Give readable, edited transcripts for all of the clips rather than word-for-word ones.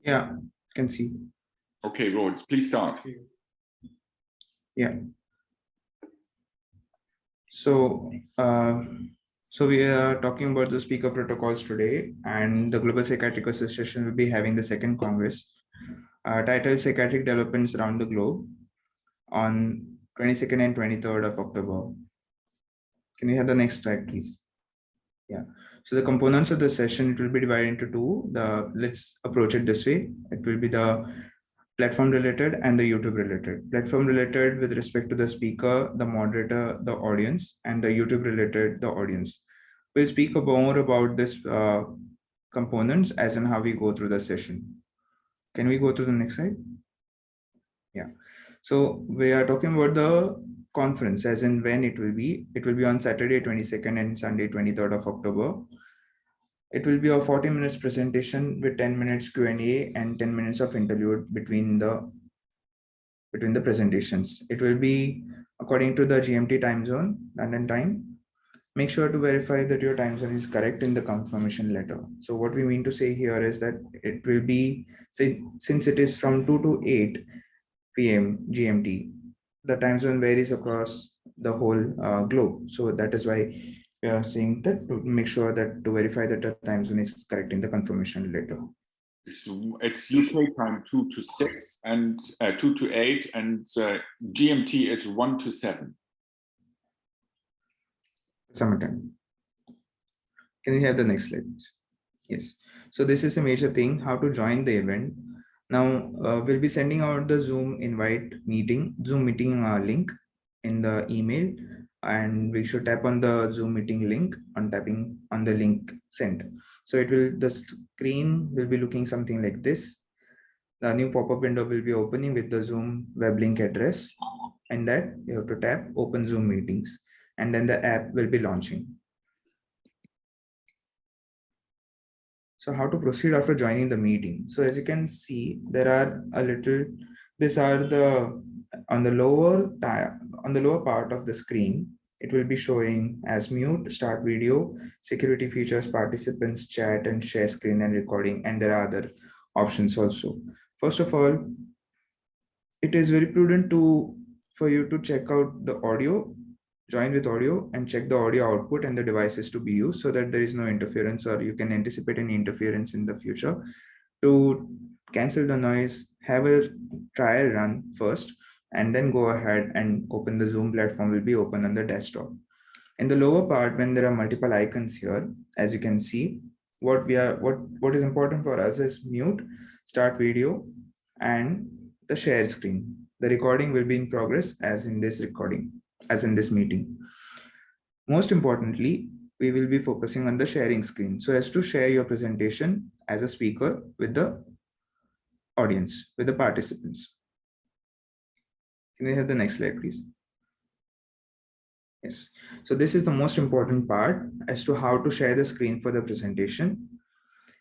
Yeah, can see. Okay, Rohit, please start. Yeah. So, we are talking about the speaker protocols today, and the Global Psychiatric Association will be having the second Congress, titled Psychiatric Developments Around the Globe, on 22nd and 23rd of October. Can you have the next slide, please? Yeah. So the components of the session, it will be divided into two. Let's approach it this way. It will be the platform related and the YouTube related. Platform related with respect to the speaker, the moderator, the audience, and the YouTube related, the audience. We'll speak more about this components as in how we go through the session. Can we go to the next slide? Yeah. So we are talking about the conference as in when it will be. It will be on Saturday 22nd and Sunday 23rd of October. It will be a 40 minutes presentation with 10 minutes Q&A and 10 minutes of interlude between the presentations. It will be according to the GMT time zone, London time. Make sure to verify that your time zone is correct in the confirmation letter. So what we mean to say here is that it will be, since it is from 2 to 8 p.m. GMT, the time zone varies across the whole globe. So that is why we are saying that to make sure that to verify that the time zone is correct in the confirmation letter. It's UK time 2 to 6 and 2 to 8, and GMT it's 1 to 7. Summertime. Can you have the next slide, please? Yes. So this is a major thing, how to join the event. Now we'll be sending out the Zoom meeting link in the email, and we should tap on the Zoom meeting link on tapping on the link sent. So the screen will be looking something like this. The new pop-up window will be opening with the Zoom web link address, and that you have to tap open Zoom meetings, and then the app will be launching. So how to proceed after joining the meeting? So as you can see, there are on the lower part of the screen, it will be showing as mute, start video, security features, participants, chat and share screen and recording, and there are other options also. First of all, it is very prudent for you to check out the audio, join with audio and check the audio output and the devices to be used so that there is no interference, or you can anticipate any interference in the future. To cancel the noise, have a trial run first, and then go ahead and open the Zoom platform will be open on the desktop. In the lower part, when there are multiple icons here, as you can see, what is important for us is mute, start video, and the share screen. The recording will be in progress as in this meeting. Most importantly, we will be focusing on the sharing screen so as to share your presentation as a speaker with the audience, with the participants. Can we have the next slide, please? Yes. So this is the most important part as to how to share the screen for the presentation.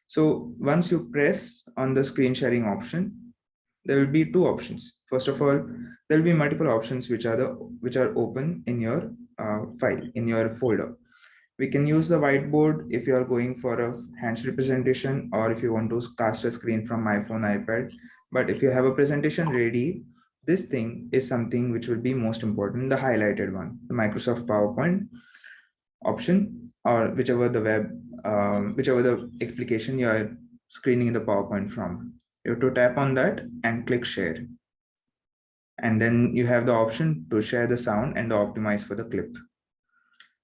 So once you press on the screen sharing option, there will be two options. First of all, there will be multiple options which are open in your file, in your folder. We can use the whiteboard if you are going for a hands representation, or if you want to cast a screen from iPhone, iPad. But if you have a presentation ready, this thing is something which will be most important, the highlighted one, the Microsoft PowerPoint option, or whichever the application you are screening the PowerPoint from. You have to tap on that and click share. And then you have the option to share the sound and the optimize for the clip.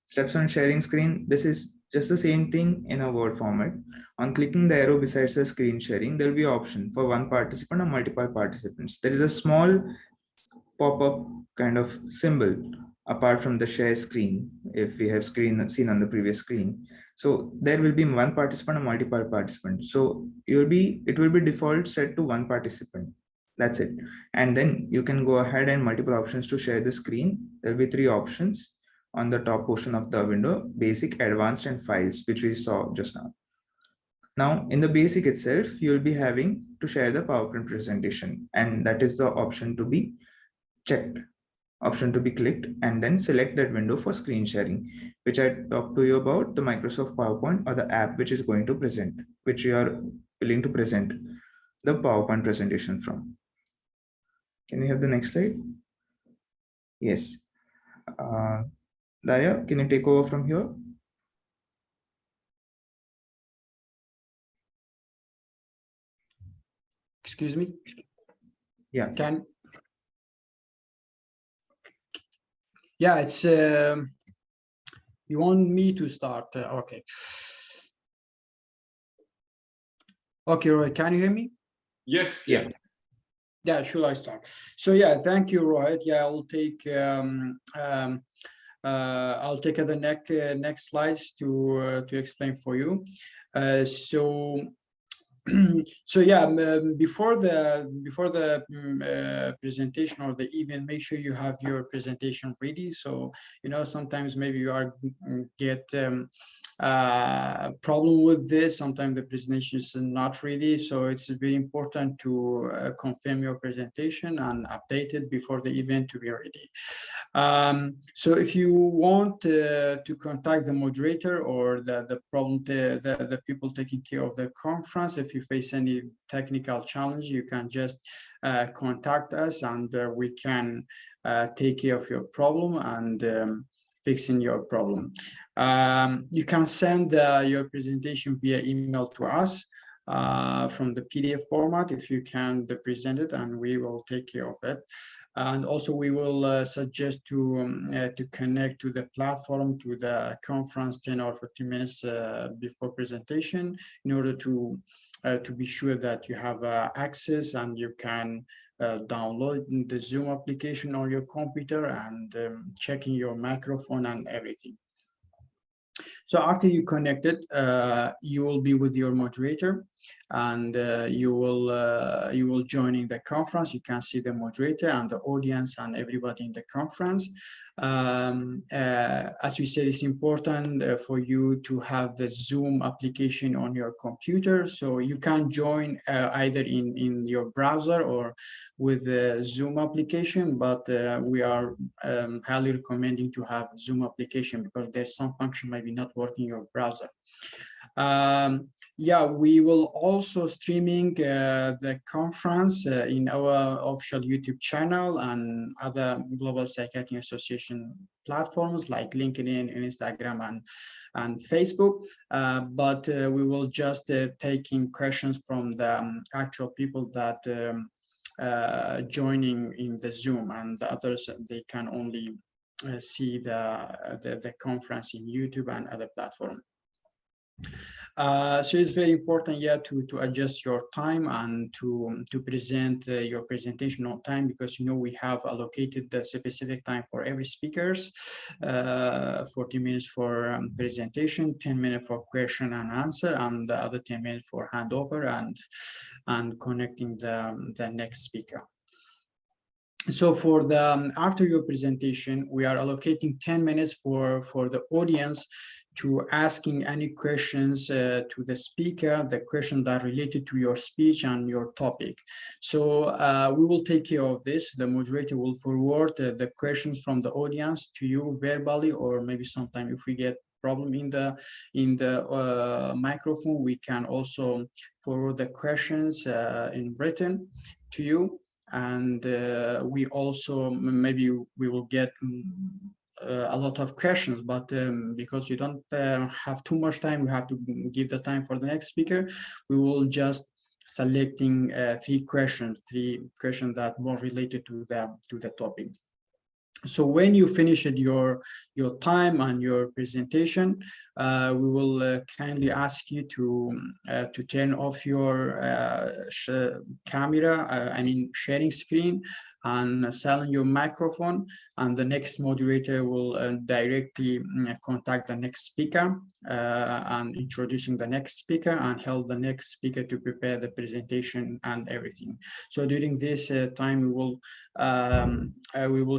Steps on sharing screen. This is just the same thing in a Word format. On clicking the arrow besides the screen sharing, there will be an option for one participant or multiple participants. There is a small pop-up kind of symbol apart from the share screen, if we have seen on the previous screen. So there will be one participant or multiple participants. So it will be default set to one participant. That's it. And then you can go ahead and multiple options to share the screen. There will be three options on the top portion of the window: basic, advanced, and files, which we saw just now. Now, in the basic itself, you'll be having to share the PowerPoint presentation, and that is the option to be checked, option to be clicked, and then select that window for screen sharing, which I talked to you about, the Microsoft PowerPoint or the app which is going to present, which you are willing to present. the PowerPoint presentation from. Can you have the next slide? Yes. Darya, can you take over from here? Excuse me? Yeah. Yeah, it's, you want me to start? Okay. Okay, Rohit, can you hear me? Yes. Yeah. Yeah, should I start? So yeah, thank you, Rohit. Yeah, I'll take the next slides to explain for you. So yeah, before the presentation or the event, make sure you have your presentation ready. So sometimes maybe you are get problem with this. Sometimes the presentation is not ready, so it's very important to confirm your presentation and update it before the event to be ready. So if you want to contact the moderator or the people taking care of the conference, if you face any technical challenge, you can just contact us, and we can take care of your problem and fixing your problem. You can send your presentation via email to us from the PDF format if you can present it, and we will take care of it. And also we will suggest to connect to the platform, to the conference 10 or 15 minutes before presentation, in order to be sure that you have access and you can download the Zoom application on your computer and checking your microphone and everything. So after you connected, you will be with your moderator, and you will join in the conference. You can see the moderator and the audience and everybody in the conference. As we said, it's important for you to have the Zoom application on your computer, so you can join either in your browser or with the Zoom application, but we are highly recommending to have Zoom application because there's some function maybe not working in your browser. Yeah, we will also streaming the conference in our official YouTube channel and other Global Psychiatry Association platforms like LinkedIn, Instagram, and Facebook. But we will just taking questions from the actual people that joining in the Zoom, and the others, they can only see the conference in YouTube and other platforms. So it's very important, yeah, to adjust your time and to present your presentation on time, because we have allocated the specific time for every speakers, 40 minutes for presentation, 10 minutes for question and answer, and the other 10 minutes for handover and connecting the next speaker. So for the after your presentation, we are allocating 10 minutes for the audience to asking any questions to the speaker, the question that are related to your speech and your topic. So we will take care of this. The moderator will forward the questions from the audience to you verbally, or maybe sometime if we get problem in the microphone, we can also forward the questions in written to you. And we also maybe we will get a lot of questions, but because you don't have too much time, we have to give the time for the next speaker. We will just selecting three questions that more related to the topic. So when you finish your time and your presentation, we will kindly ask you to turn off your camera, I mean sharing screen, and silence your microphone, and the next moderator will directly contact the next speaker and introducing the next speaker and help the next speaker to prepare the presentation and everything. So during this time, we will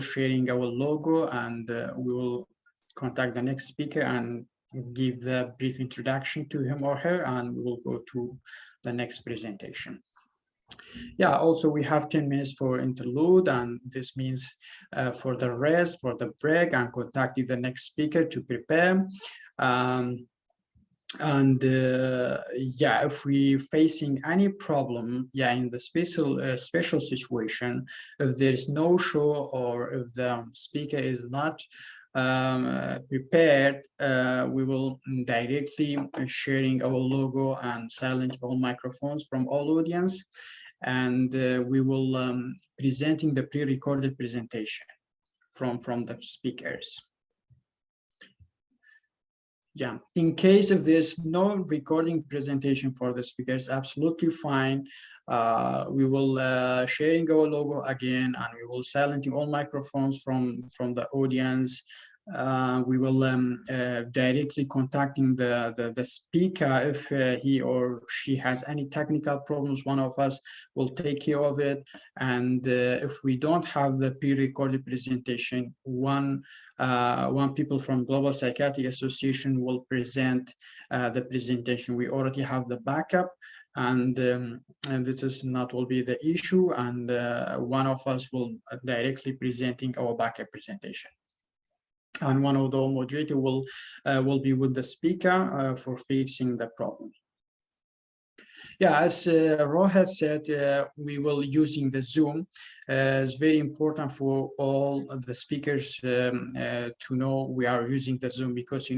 sharing our logo, and we will contact the next speaker and give the brief introduction to him or her, and we will go to the next presentation. Yeah, also we have 10 minutes for interlude, and this means for the rest, for the break, and contacting the next speaker to prepare. And yeah, if we facing any problem, yeah, in the special situation, if there is no show or if the speaker is not prepared, we will directly sharing our logo and silent all microphones from all audience, and we will presenting the pre-recorded presentation from the speakers. Yeah, in case if there's no recording presentation for the speakers, absolutely fine. We will sharing our logo again, and we will silencing all microphones from the audience. We will directly contacting the speaker if he or she has any technical problems. One of us will take care of it. And if we don't have the pre-recorded presentation, one people from Global Psychiatry Association will present the presentation. We already have the backup, and this is not will be the issue. And one of us will directly presenting our backup presentation. And one of the moderator will be with the speaker for fixing the problem. Yeah, as Rohit said, we will using the Zoom. It's very important for all of the speakers to know we are using the Zoom, because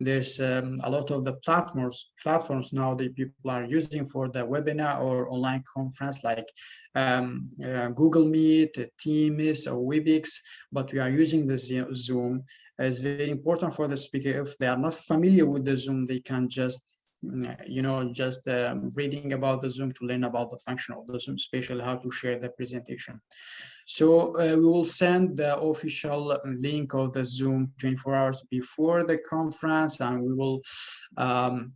there's a lot of the platforms now that people are using for the webinar or online conference, like Google Meet, Teams, or Webex. But we are using the Zoom. It's very important for the speaker. If they are not familiar with the Zoom, they can just reading about the Zoom to learn about the function of the Zoom, especially how to share the presentation. So we will send the official link of the Zoom 24 hours before the conference, and we will and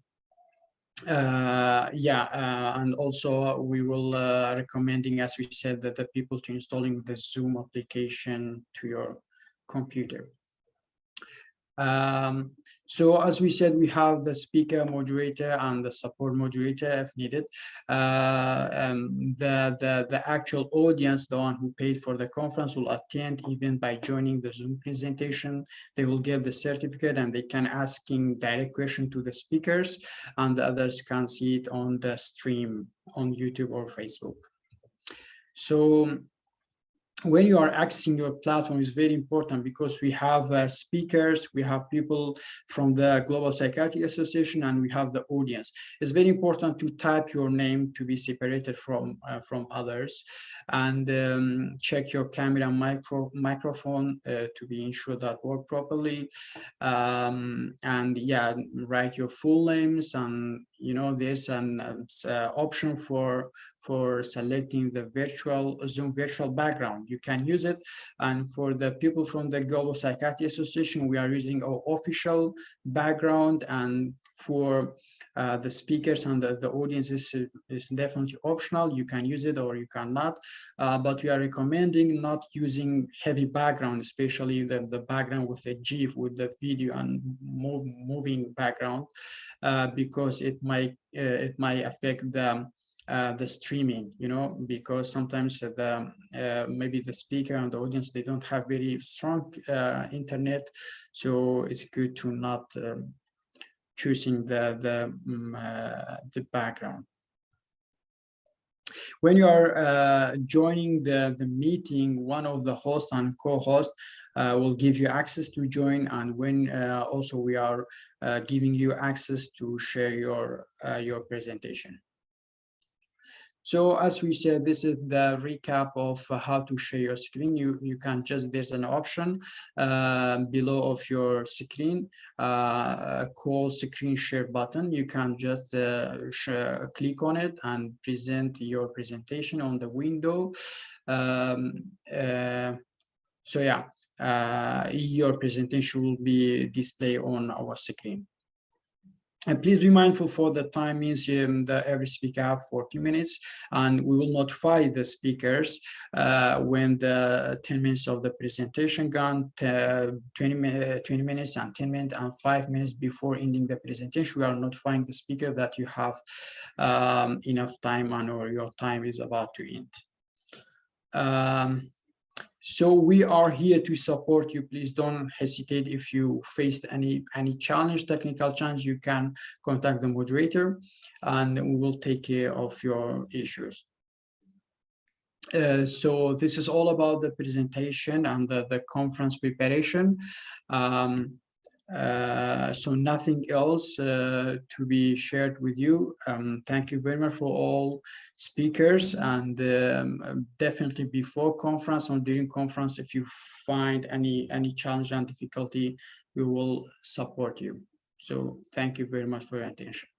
also we will recommending, as we said, that the people to installing the Zoom application to your computer. So as we said, we have the speaker moderator and the support moderator if needed. The actual audience, the one who paid for the conference, will attend even by joining the Zoom presentation. They will get the certificate and they can asking direct question to the speakers, and the others can see it on the stream on YouTube or Facebook. So when you are accessing your platform is very important, because we have speakers, we have people from the Global Psychiatry Association, and we have the audience. It's very important to type your name to be separated from others, and check your camera and microphone to be ensured that work properly. And yeah, write your full names, and there's an option for selecting the Zoom virtual background. You can use it. And for the people from the Global Psychiatry Association, we are using our official background, and for the speakers and the audience is definitely optional. You can use it or you cannot, but we are recommending not using heavy background, especially the background with the GIF, with the video and moving background, because it might affect the streaming, because sometimes maybe the speaker and the audience, they don't have very strong internet, so it's good to not choosing the background. When you are joining the meeting, one of the hosts and co-hosts will give you access to join, and when also we are giving you access to share your presentation. So as we said, this is the recap of how to share your screen. You can just, there's an option below of your screen called screen share button. You can just click on it and present your presentation on the window. So yeah, your presentation will be displayed on our screen. And please be mindful for the time means that every speaker have 40 minutes, and we will notify the speakers when the 10 minutes of the presentation gone, 20 minutes and 10 minutes and 5 minutes before ending the presentation. We are notifying the speaker that you have enough time and or your time is about to end. So we are here to support you. Please don't hesitate. If you faced any challenge, technical challenge, you can contact the moderator and we will take care of your issues. So this is all about the presentation and the conference preparation. So nothing else to be shared with you. Thank you very much for all speakers, and definitely before conference or during conference, if you find any challenge and difficulty, we will support you. So thank you very much for your attention.